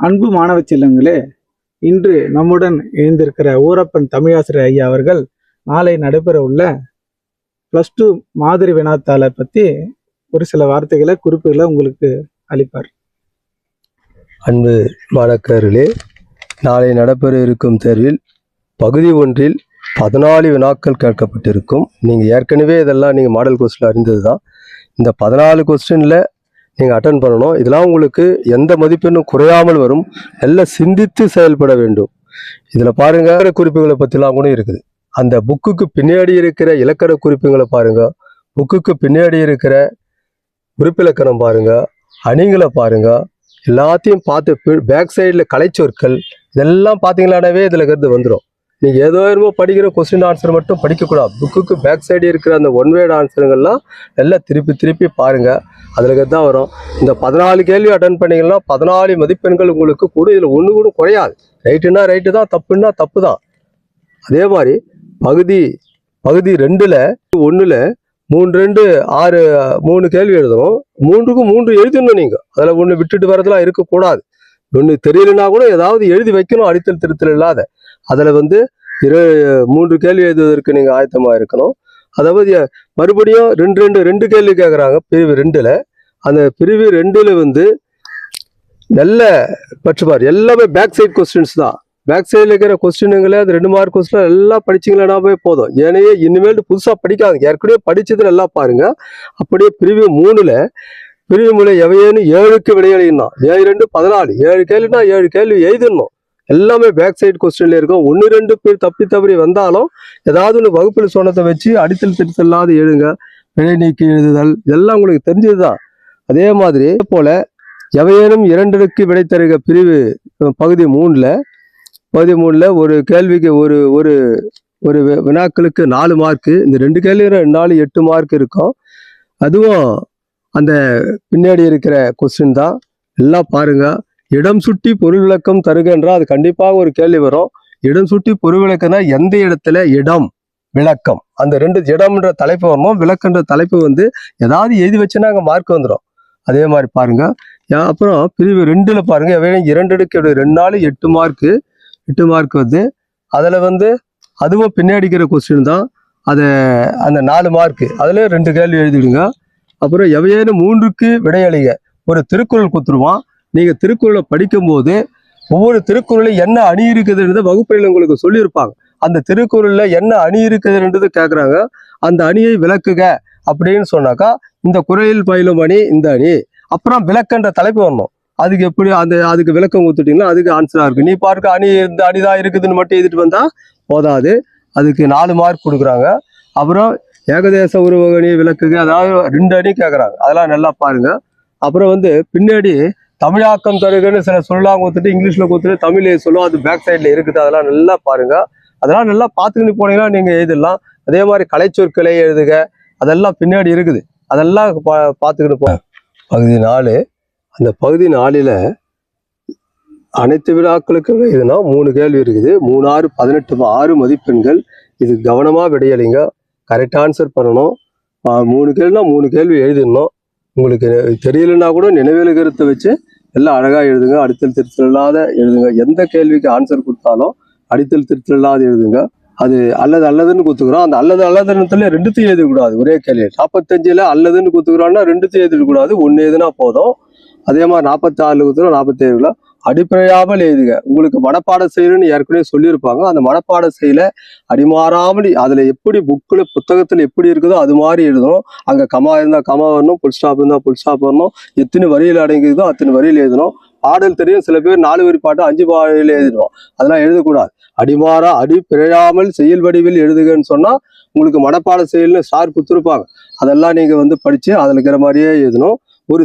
அன்பு மாணவ செல்வங்களே, இன்று நம்முடன் இணைந்திருக்கிற ஊரப்பன் தமிழாசிரியர் ஐயா அவர்கள் நாளை நடைபெற உள்ள +2 மாதிரி வினாத்தாளை பற்றி ஒரு சில வார்த்தைகளை குறிப்புகளை உங்களுக்கு அளிப்பார். அன்பு மாணவர்களே, நாளை நடைபெற இருக்கும் தேர்வில் பகுதி 1 14 வினாக்கள் கேட்கப்பட்டிருக்கும். நீங்கள் ஏற்கனவே இதெல்லாம் நீங்கள் மாடல் கொஸ்டின் அறிந்தது தான். இந்த 14 கொஸ்டினில் நீங்கள் அட்டன் பண்ணணும். இதெல்லாம் உங்களுக்கு எந்த மதிப்பெண்ணும் குறையாமல் வரும். நல்லா சிந்தித்து செயல்பட வேண்டும். இதில் பாருங்க, குறிப்புகளை பற்றிலாம் கூட இருக்குது. அந்த புக்குக்கு பின்னாடி இருக்கிற இலக்கண குறிப்புகளை பாருங்க, புக்குக்கு பின்னாடி இருக்கிற குறிப்பிலக்கணம் பாருங்க, அணிகளை பாருங்க, எல்லாத்தையும் பார்த்து பேக் சைடில் கலைச்சொற்கள் இதெல்லாம் பார்த்தீங்களானவே இதில் கருத்து வந்துடும். நீங்கள் ஏதோ படிக்கிற கொஸ்டின் ஆன்சர் மட்டும் படிக்கக்கூடாது. புக்குக்கு பேக் சைடு இருக்கிற அந்த ஒன் வேர்டு ஆன்சருங்கள்லாம் நல்லா திருப்பி பாருங்கள். அதில் தான் வரும். இந்த 14 கேள்வி அட்டன் பண்ணிங்கன்னா 14 மதிப்பெண்கள் உங்களுக்கு கூட. இதில் ஒன்று கூட குறையாது. ரைட்டுன்னா ரைட்டு தான், தப்புன்னா தப்பு தான். அதே மாதிரி பகுதி 2ல் 1ல் 3 2 6 3 கேள்வி எழுதணும். 3க்கு 3 எழுதணும். நீங்கள் அதில் ஒன்று விட்டுட்டு வரதெல்லாம் இருக்கக்கூடாது. ஒன்று தெரியலனா கூட ஏதாவது எழுதி வைக்கணும், அடித்தல் திருத்தல் இல்லாத. அதில் 3 கேள்வி எழுதுவதற்கு நீங்கள் ஆயத்தமாக இருக்கணும். அதாவது மறுபடியும் 2 கேள்வி கேட்குறாங்க பிரிவு 2ல். அந்த பிரிவு 2ல் நல்ல பற்றுப்பார். எல்லாமே பேக் சைட் கொஸ்டின்ஸ் தான். பேக் சைடில் இருக்கிற கொஸ்டினுங்களே அது 2 மார்க் கொஸ்டின் எல்லாம் படிச்சிங்களானாவே போதும். ஏனையே இனிமேல் புதுசாக படிக்காது. ஏற்கனவே படித்ததில் எல்லாம் பாருங்க. அப்படியே பிரிவு 3ல் பிரிவு 3 எவையேனும் 7க்கு விடையளிக்கணும். 7 2 14 7 கேள்வினா 7 கேள்வி எழுதிடணும். எல்லாமே பேக் சைடு கொஸ்டின்ல இருக்கும். 1 2 பேர் தப்பி வந்தாலும் ஏதாவது ஒன்று வகுப்பில் சொன்னதை வச்சு அடித்தல் திருத்தல் இல்லாத எழுதுங்க. பிழை நீக்கி எழுதுதல் இதெல்லாம் உங்களுக்கு தெரிஞ்சது தான். அதே மாதிரி போல எவையேனும் 2க்கு விடை தருக பிரிவு பகுதி 3ல் ஒரு கேள்விக்கு ஒரு வினாக்களுக்கு 4 மார்க்கு. இந்த 2 கேள்வி 4 8 மார்க் இருக்கும். அதுவும் அந்த பின்னாடி இருக்கிற கொஸ்டின் தான். எல்லாம் பாருங்க. இடம் சுட்டி பொருள் விளக்கம் தருக என்றால் அது கண்டிப்பாக ஒரு கேள்வி வரும். இடம் சுட்டி பொருள் விளக்கம்னா எந்த இடத்துல இடம் விளக்கம், அந்த 2 இடம்ன்ற தலைப்பு வரணும். விளக்கன்ற தலைப்பு ஏதாவது எழுதி வச்சுன்னா அங்கே மார்க் வந்துடும். அதே மாதிரி பாருங்க. அப்புறம் பிரிவு 2ல் பாருங்க, 2க்கு 2 4 8 மார்க்கு 8 மார்க் அதில் அதுவும் பின்னாடிக்கிற கொஸ்டின் தான். அதை அந்த 4 மார்க்கு அதில் 2 கேள்வி எழுதிடுங்க. அப்புறம் எவையேனும் 3க்கு விடையளிக. ஒரு திருக்குறள் கொடுத்துருவான். நீங்கள் திருக்குறளை படிக்கும்போது ஒவ்வொரு திருக்குறளில் என்ன அணி இருக்குதுன்றதை வகுப்பறையில் உங்களுக்கு சொல்லியிருப்பாங்க. அந்த திருக்குறளில் என்ன அணி இருக்குதுன்றது கேட்குறாங்க. அந்த அணியை விளக்குக அப்படின்னு சொன்னாக்கா, இந்த குறளில் பயிலும் அணி இந்த அணி, அப்புறம் விளக்கன்ற தலைப்பு வரணும். அதுக்கு எப்படி அதுக்கு விளக்கம் கொடுத்துட்டீங்கன்னா அதுக்கு ஆன்சராக இருக்குது. நீ பார்க்க அணி இந்த அணிதான் இருக்குதுன்னு மட்டும் எழுதிட்டு வந்தால் போதாது. அதுக்கு 4 மார்க் கொடுக்குறாங்க. அப்புறம் ஏகதேச உருவகணி விளக்குக, அதாவது 2 அணி கேட்குறாங்க. அதெல்லாம் நல்லா பாருங்க. அப்புறம் பின்னாடி தமிழாக்கம் தருகன்னு சில சொல்லலாம் கொடுத்துட்டு இங்கிலீஷில் கொடுத்துட்டு தமிழ் சொல்லுவோம். அது பேக் சைடில் இருக்குது. அதெல்லாம் நல்லா பாருங்க. அதெல்லாம் நல்லா பார்த்துக்கிட்டு போனீங்கன்னா நீங்கள் எழுதிடலாம். அதே மாதிரி கலைச்சொற்களை எழுதுக, அதெல்லாம் பின்னாடி இருக்குது. அதெல்லாம் பார்த்துக்கிட்டு போங்க. பகுதி 4, அந்த பகுதி 4ல் அனைத்து வினாக்களுக்கும் இதுனா 3 கேள்வி இருக்குது. 3 6 18 6 மதிப்பெண்கள். இது கவனமாக விடையளிங்க. கரெக்ட் ஆன்சர் பண்ணணும். 3 கேள்வினா 3 கேள்வி எழுதிடணும். உங்களுக்கு தெரியலன்னா கூட நினைவில் கருத்தை வச்சு எல்லாம் அழகாக எழுதுங்க. அடித்தல் திருத்தல் இல்லாத எழுதுங்க. எந்த கேள்விக்கு ஆன்சர் கொடுத்தாலும் அடித்தல் திருத்தல் இல்லாத எழுதுங்க. அது அல்லதுன்னு கொடுத்துக்கிறோம். அந்த அல்லதுன்னு 2த்தையும் எழுதக்கூடாது. ஒரே கேள்வி 45ல் அல்லதுன்னு கொடுத்துக்கிறோம்னா 2த்தையும் எழுதக்கூடாது. 1 எழுதுனா போதும். அதே மாதிரி 46 கொடுத்துக்கிறோம். 47 அடிப்படையாமல் எழுதுங்க. உங்களுக்கு மனப்பாட செயல்னு ஏற்கனவே சொல்லியிருப்பாங்க. அந்த மனப்பாட செயலை அடிமாறாமல் அதில் எப்படி புக்கில் புத்தகத்தில் எப்படி இருக்குதோ அது மாதிரி எழுதணும். அங்கே கமா இருந்தால் கமா வரணும், புல் ஸ்டாப் இருந்தால் புல் ஸ்டாப் வரணும். எத்தனை வரியில் அடங்கியதோ அத்தனை வரியில் எழுதணும். பாடல் தெரியும். சில பேர் 4 வரி பாட்டு 5 பாடலில் எழுதிடுவோம். அதெல்லாம் எழுதக்கூடாது. அடிமாறா அடிப்பிழையாமல் செயல் வடிவில் எழுதுகன்னு சொன்னால் உங்களுக்கு மனப்பாட செயல்னு ஸ்டார் கொடுத்துருப்பாங்க. அதெல்லாம் நீங்கள் படித்து அதில் இருக்கிற மாதிரியே எழுதணும். ஒரு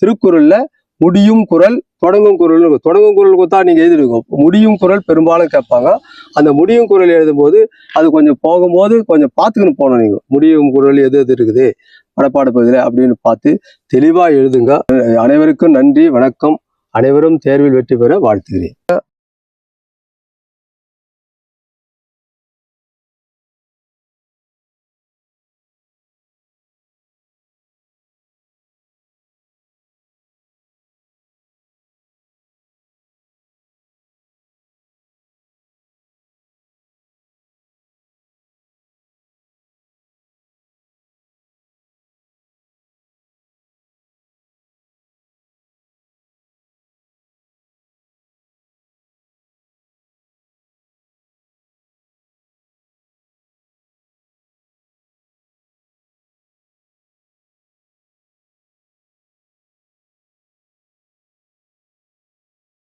திருக்குறளில் முடியும் குறள் தொடங்கும் குறள் கொடுத்தா நீங்கள் எழுதிடுங்க. முடியும் குறள் பெரும்பாலும் கேட்பாங்க. அந்த முடியும் குறள் எழுதும்போது அது கொஞ்சம் போகும்போது கொஞ்சம் பார்த்துக்கின்னு போகணும். நீங்கள் முடியும் குறள் எது இருக்குது மனப்பாட பகுதியில் அப்படின்னு பார்த்து தெளிவாக எழுதுங்க. அனைவருக்கும் நன்றி, வணக்கம். அனைவரும் தேர்வில் வெற்றி பெற வாழ்த்துகிறேன்.